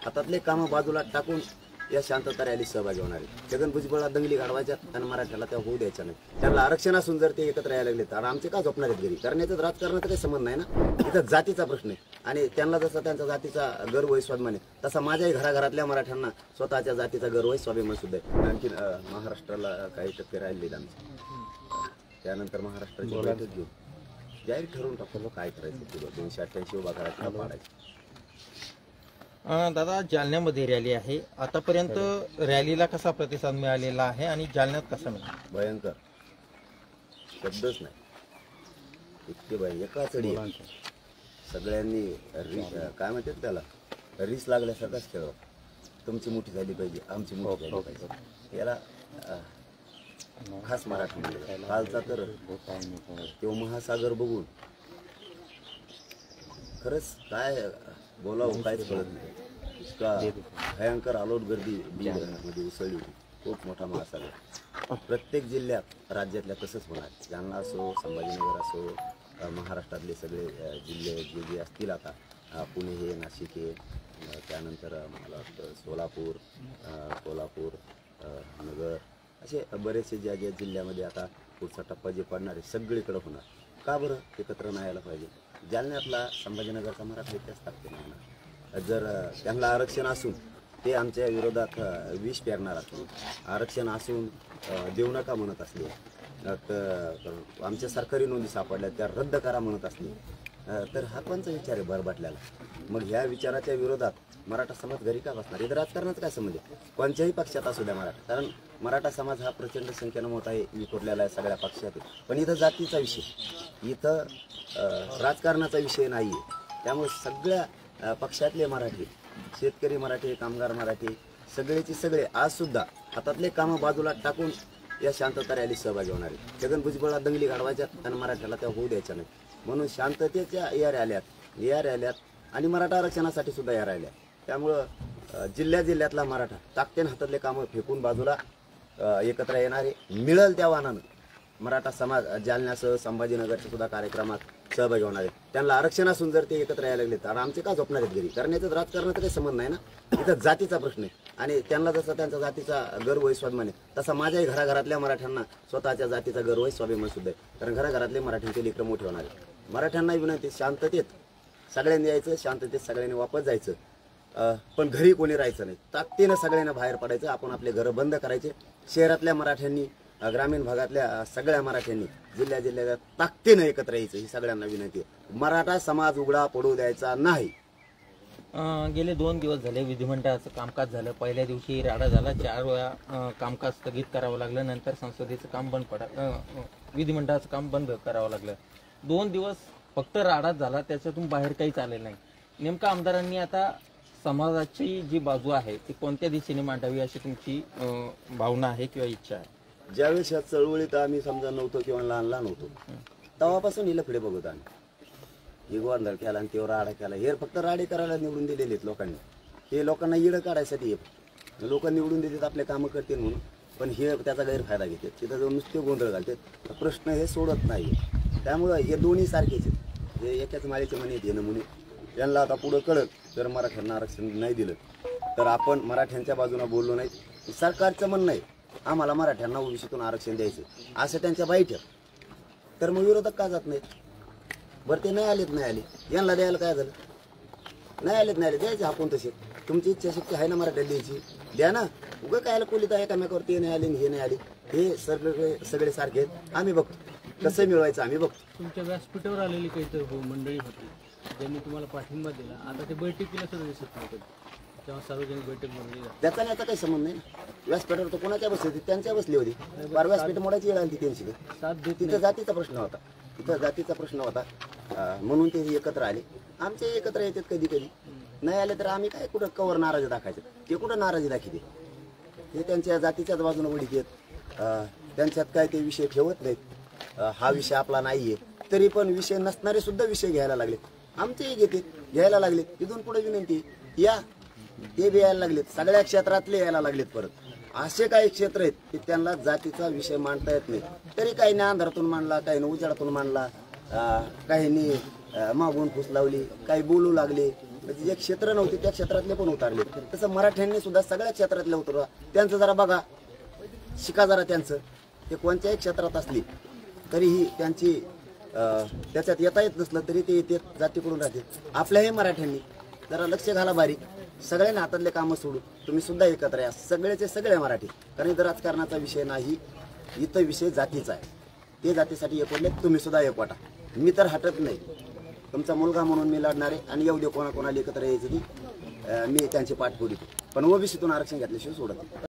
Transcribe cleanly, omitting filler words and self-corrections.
हातातले कामं बाजूला टाकून या शांतता रॅलीत सहभागी होणार आहे। छगन भुजबळला दंगली घडवायच्या आणि मराठ्याला त्या होऊ द्यायच्या नाही। त्यांना आरक्षण असून जर ते एकत्र यायला लागले तर आमचे का झोपणार आहेत घरी? कारण याचं राजकारणाचा काही संबंध नाही ना, इथं जातीचा प्रश्न आहे। आणि त्यांना जसा त्यांचा जातीचा गर्व आहे, स्वाभिमान आहे, तसा माझ्याही घराघरातल्या मराठ्यांना स्वतःच्या जातीचा गर्व आहे, स्वाभिमान सुद्धा आहे। आणखी महाराष्ट्राला काही टक्के राहिलेले आमचे, त्यानंतर महाराष्ट्राची बैठक घेऊन जाहीर ठरवून टाकतो काय करायचं, 288 उभा करायचा पाडायचं। दादा, जालन्यामध्ये रॅली आहे, आतापर्यंत रॅलीला कसा प्रतिसाद मिळालेला आहे आणि जालन्यात कसा मिळाला? भयंकर, शब्दच नाही, इतके भय एकाच अडी सगळ्यांनी काय म्हणतात त्याला, रीस लागल्यासारखाच खेळ, तुमची मोठी झाली पाहिजे, आमची मोठी झाली पाहिजे। याला खास मराठीमध्ये कालचा तर तो महासागर बघून खरंच काय बोलावं काहीच कळत नाही। इतका भयंकर आलोट गर्दी बीडमध्ये उसळली होती, खूप मोठा महासागर। प्रत्येक जिल्ह्यात राज्यातल्या तसंच होणार, जालना असो, संभाजीनगर असो, महाराष्ट्रातले सगळे जिल्हे जे जे असतील आता, पुणे हे, नाशिक हे, त्यानंतर मला वाटतं सोलापूर, कोल्हापूर, नगर, असे बरेचसे ज्या ज्या जिल्ह्यामध्ये आता पुढचा टप्पा जे पडणार आहे सगळीकडे होणार। का बरं एकत्र नाही यायला पाहिजे? जालन्यातला संभाजीनगरचा मराठा इतिहास टाकते नाही। जर त्यांना आरक्षण असून ते आमच्या विरोधात विष पेरणार असले, आरक्षण असून देऊ नका म्हणत असले, आमच्या सरकारी नोंदी सापडल्या त्या रद्द करा म्हणत असले, तर हा कोणचा विचार आहे भरभटल्याला? मग ह्या विचाराच्या विरोधात मराठा समाज घरी का बसणार? इथं राजकारणाचं काय संबंध आहे? कोणत्याही पक्षात असू द्या मराठा, कारण मराठा समाज हा प्रचंड संख्येनं मोठा आहे, विखुरलेला आहे सगळ्या पक्षात, पण इथं जातीचा विषय, इथं राजकारणाचा विषय नाही आहे। त्यामुळे सगळ्या पक्षातले मराठी, शेतकरी मराठी, कामगार मराठी, सगळेचे सगळे आज सुद्धा हातातले कामं बाजूला टाकून या शांतता रॅलीत सहभागी होणार आहे। छगन भुजबळला दंगली घडवायच्या आणि मराठ्याला त्या होऊ द्यायच्या नाही, म्हणून शांततेच्या या रॅल्यात आणि मराठा आरक्षणासाठी सुद्धा या रॅल्या। त्यामुळं जिल्ह्यातला मराठा ताकदीने हातातले कामं फेकून बाजूला एकत्र येणारे, मिळेल त्या वाहनानं मराठा समाज जालन्यासह संभाजीनगरच्या सुद्धा कार्यक्रमात सहभागी होणार आहे। त्यांना आरक्षण असून जर ते एकत्र यायला लागले तर आमचे का झोपणार आहेत घरी? कारण याचं राजकारणाचा काही संबंध नाही ना, इथं जातीचा प्रश्न आहे। आणि त्यांना जसा त्यांचा जातीचा गर्व आहे, स्वाभिमान आहे, तसा माझ्याही घराघरातल्या मराठ्यांना स्वतःच्या जातीचा गर्व आहे, स्वाभिमान सुद्धा आहे। कारण घराघरातले मराठ्यांचे लेकरं मोठे होणार आहे। मराठ्यांना विनंती, शांततेत सगळ्यांनी यायचं, शांततेत सगळ्यांनी वापस जायचं, पण घरी कोणी राहायचं नाही, ताकदीनं सगळ्यांना बाहेर पडायचं, आपण आपले घरं बंद करायचे। शहरातल्या मराठ्यांनी, ग्रामीण भागातल्या सगळ्या मराठ्यांनी जिल्ह्यात ताकदीनं एकत्र यायचं, ही सगळ्यांना विनंती आहे। मराठा समाज उघडा पडू द्यायचा नाही। गेले 2 दिवस झाले विधिमंडळाचं कामकाज झालं, पहिल्या दिवशी राडा झाला, 4 वेळा कामकाज स्थगित करावं लागलं, नंतर संसदेचं काम बंद विधिमंडळाचं काम बंद करावं लागलं। 2 दिवस फक्त राडाच झाला, त्याच्यातून बाहेर काहीच आलेलं नाही। नेमकं आमदारांनी आता समाजाची जी बाजू आहे ती कोणत्या दिशेने मांडावी अशी तुमची भावना आहे किंवा इच्छा आहे? ज्यावेळेस या चळवळीत आम्ही समजा नव्हतो किंवा लहान होतो तेव्हापासून हिला पुढे बघत आम्ही, ही गोंधळ केला आणि तेव्हा राडा केला, हे फक्त राडे करायला निवडून दिलेले आहेत लोकांनी, हे लोकांना येडं काढायसाठी लोक निवडून देतात आपले कामं करतील म्हणून, पण हे त्याचा गैरफायदा घेतात, तिथं जाऊन नुसते गोंधळ घालतात, प्रश्न हे सोडत नाही। त्यामुळं हे दोन्ही सारखेच आहेत, हे एकाच माळेचे म्हणे आहेत हे नमुने। त्यांना आता पुढं कळत जर मराठ्यांना आरक्षण नाही दिलं तर आपण मराठ्यांच्या बाजूने बोललो नाही, सरकारचं म्हणणं आहे आम्हाला मराठ्यांना ओबीसीतून आरक्षण द्यायचं असं त्यांच्या बाईट, तर मग विरोधक का जात नाहीत? बरं ते नाही आले, यांना द्यायला काय झालं? नाही आले द्यायचे आपण तसे, तुमची इच्छाशक्ती आहे ना मराठ्याला द्यायची, द्या ना। उगं कायला कोलिता एकामेकावरती नाही आले हे नाही आले, हे सगळे सारखे आहेत, आम्ही बघतो कसं मिळवायचं, आम्ही बघतो। तुमच्या व्यासपीठावर आलेली काहीतरी मंडळी होती ज्यांनी तुम्हाला पाठिंबा दिला, आता ते बैठकीला सुद्धा दिसत नव्हतं, तेव्हा सार्वजनिक बैठक म्हणली त्याचा याचा काही संबंध नाही ना। व्यासपीठावर तर कोणाच्या बसली होती? त्यांच्या बसली होती, बार व्यासपीठ मोडायची वेळ आली त्यांची, तिथं जातीचा प्रश्न होता, म्हणून ते एकत्र आले। आमचे एकत्र येतात कधी कधी, नाही आले तर आम्ही काय कुठं कवर नाराजी दाखवायचे, ते कुठं नाराजी दाखवते, हे त्यांच्या जातीच्याच बाजूने वडीत येत, त्यांच्यात काय ते विषय ठेवत नाहीत, हा विषय आपला नाहीये तरी पण विषय नसणारे सुद्धा विषय घ्यायला लागले, आमचेही घेते घ्यायला लागले। तिथून पुढे विनंती या, ते बी यायला लागलेत, सगळ्या क्षेत्रातले यायला लागलेत। परत असे काही क्षेत्र आहेत की त्यांना जातीचा विषय मांडता येत नाही, तरी काहींनी अंधारातून मांडला, काहींनी उजाडातून मांडला, काहींनी मागून फुस लावली, काही बोलू लागले, म्हणजे जे क्षेत्र नव्हते त्या क्षेत्रातले पण उतारले. तसं मराठ्यांनी सुद्धा सगळ्या क्षेत्रातले उतरवा. त्यांचं जरा बघा, शिका जरा त्यांचं. ते कोणत्याही क्षेत्रात असली तरीही त्यांची त्याच्यात येता येत नसलं तरी ते येते जातीकडून राहते. आपल्याही मराठ्यांनी जरा लक्ष घाला बारीक. सगळ्यांना हातातले कामं सोडून तुम्ही सुद्धा एकत्र या, सगळेचे सगळे मराठी. कारण इथं राजकारणाचा विषय नाही, इथं विषय जातीचा आहे. ते जातीसाठी एकवटले, तुम्ही सुद्धा एकवटा. मी तर हटत नाही, तुमचा मुलगा म्हणून मी लढणार आहे. आणि येऊ दे कोणाकोणाला एकत्र यायचं ती मी त्यांची पाठ फोडीतो, पण ओबीसीतून आरक्षण घेतल्याशिवाय सोडत नाही.